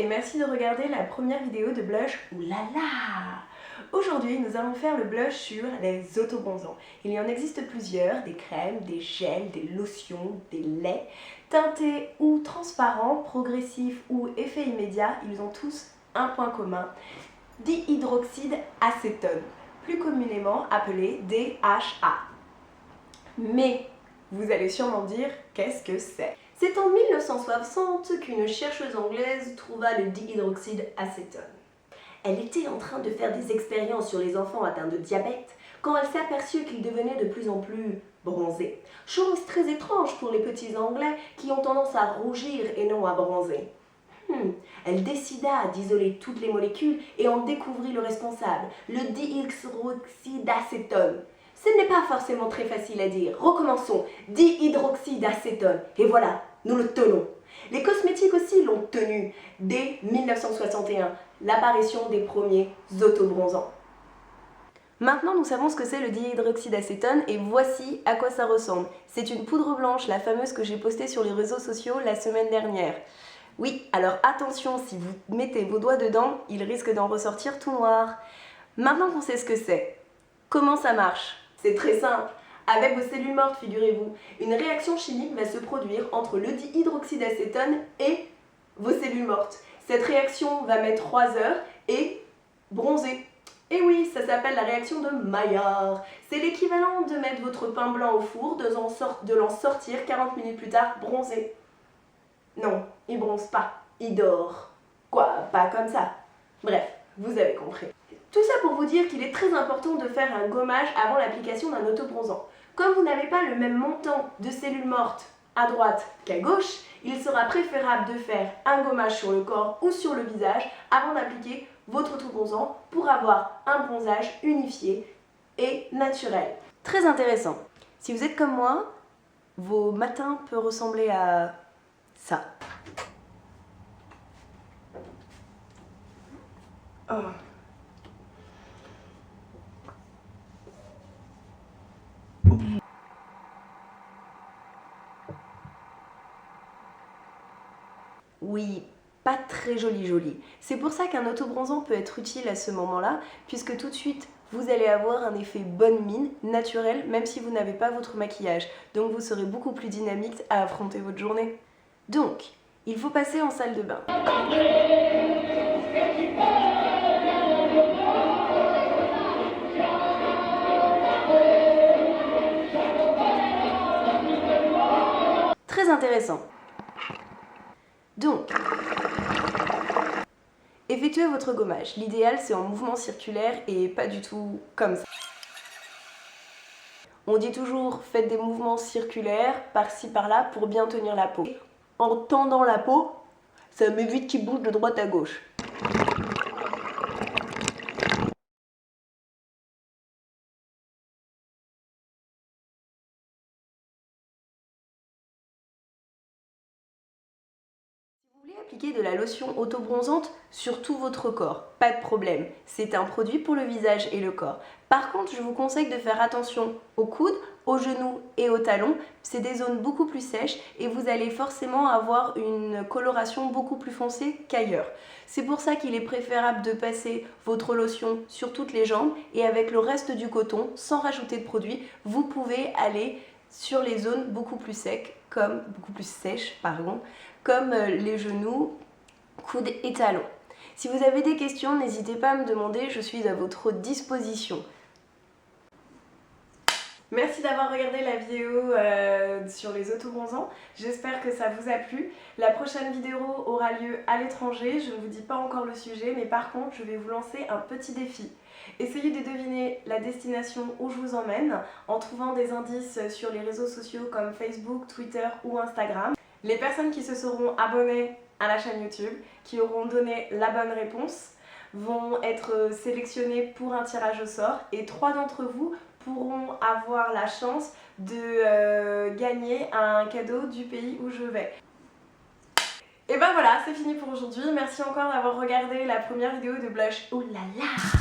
merci de regarder la première vidéo de blush Oulala. Aujourd'hui, nous allons faire le blush sur les autobronzants. Il y en existe plusieurs, des crèmes, des gels, des lotions, des laits. Teintés ou transparents, progressifs ou effet immédiat, ils ont tous un point commun, dihydroxyde acétone, plus communément appelé DHA. Mais vous allez sûrement dire, qu'est-ce que c'est? C'est en 1960 qu'une chercheuse anglaise trouva le dihydroxyde acétone. Elle était en train de faire des expériences sur les enfants atteints de diabète quand elle s'est aperçue qu'ils devenaient de plus en plus bronzés. Chose très étrange pour les petits Anglais qui ont tendance à rougir et non à bronzer. Elle décida d'isoler toutes les molécules et en découvrit le responsable, le dihydroxyde acétone. Ce n'est pas forcément très facile à dire. Recommençons. Dihydroxyde acétone. Et voilà, nous le tenons. Les cosmétiques aussi l'ont tenu dès 1961, l'apparition des premiers autobronzants. Maintenant, nous savons ce que c'est le dihydroxyde acétone et voici à quoi ça ressemble. C'est une poudre blanche, la fameuse que j'ai postée sur les réseaux sociaux la semaine dernière. Oui, alors attention, si vous mettez vos doigts dedans, il risque d'en ressortir tout noir. Maintenant qu'on sait ce que c'est, comment ça marche? C'est très simple. Avec vos cellules mortes, figurez-vous, une réaction chimique va se produire entre le dihydroxyde acétone et vos cellules mortes. Cette réaction va mettre 3 heures et bronzer. Et oui, ça s'appelle la réaction de Maillard. C'est l'équivalent de mettre votre pain blanc au four, de l'en sortir 40 minutes plus tard bronzé. Non, il bronze pas, il dort. Quoi, pas comme ça. Bref, vous avez compris. Tout ça pour vous dire qu'il est très important de faire un gommage avant l'application d'un autobronzant. Comme vous n'avez pas le même montant de cellules mortes à droite qu'à gauche, il sera préférable de faire un gommage sur le corps ou sur le visage avant d'appliquer votre autobronzant pour avoir un bronzage unifié et naturel. Très intéressant. Si vous êtes comme moi, vos matins peuvent ressembler à ça. Oh. Oui, pas très joli. C'est pour ça qu'un autobronzant peut être utile à ce moment-là, puisque tout de suite, vous allez avoir un effet bonne mine, naturel, même si vous n'avez pas votre maquillage. Donc vous serez beaucoup plus dynamique à affronter votre journée. Donc, il faut passer en salle de bain. Très intéressant. Donc, effectuez votre gommage. L'idéal, c'est en mouvement circulaire et pas du tout comme ça. On dit toujours, faites des mouvements circulaires par-ci par-là pour bien tenir la peau. En tendant la peau, ça m'évite qu'il bouge de droite à gauche. Si vous voulez appliquer de la lotion auto-bronzante sur tout votre corps, pas de problème. C'est un produit pour le visage et le corps. Par contre, je vous conseille de faire attention aux coudes, aux genoux et aux talons. C'est des zones beaucoup plus sèches et vous allez forcément avoir une coloration beaucoup plus foncée qu'ailleurs. C'est pour ça qu'il est préférable de passer votre lotion sur toutes les jambes et avec le reste du coton, sans rajouter de produit, vous pouvez aller sur les zones beaucoup plus sèches, comme les genoux, coudes et talons. Si vous avez des questions, n'hésitez pas à me demander, je suis à votre disposition. Merci d'avoir regardé la vidéo sur les autobronzants. J'espère que ça vous a plu. La prochaine vidéo aura lieu à l'étranger. Je ne vous dis pas encore le sujet, mais par contre, je vais vous lancer un petit défi. Essayez de deviner la destination où je vous emmène en trouvant des indices sur les réseaux sociaux comme Facebook, Twitter ou Instagram. Les personnes qui se seront abonnées à la chaîne YouTube, qui auront donné la bonne réponse, vont être sélectionnées pour un tirage au sort et 3 d'entre vous pourront avoir la chance de gagner un cadeau du pays où je vais. Et ben voilà, c'est fini pour aujourd'hui. Merci encore d'avoir regardé la première vidéo de blush Oulala.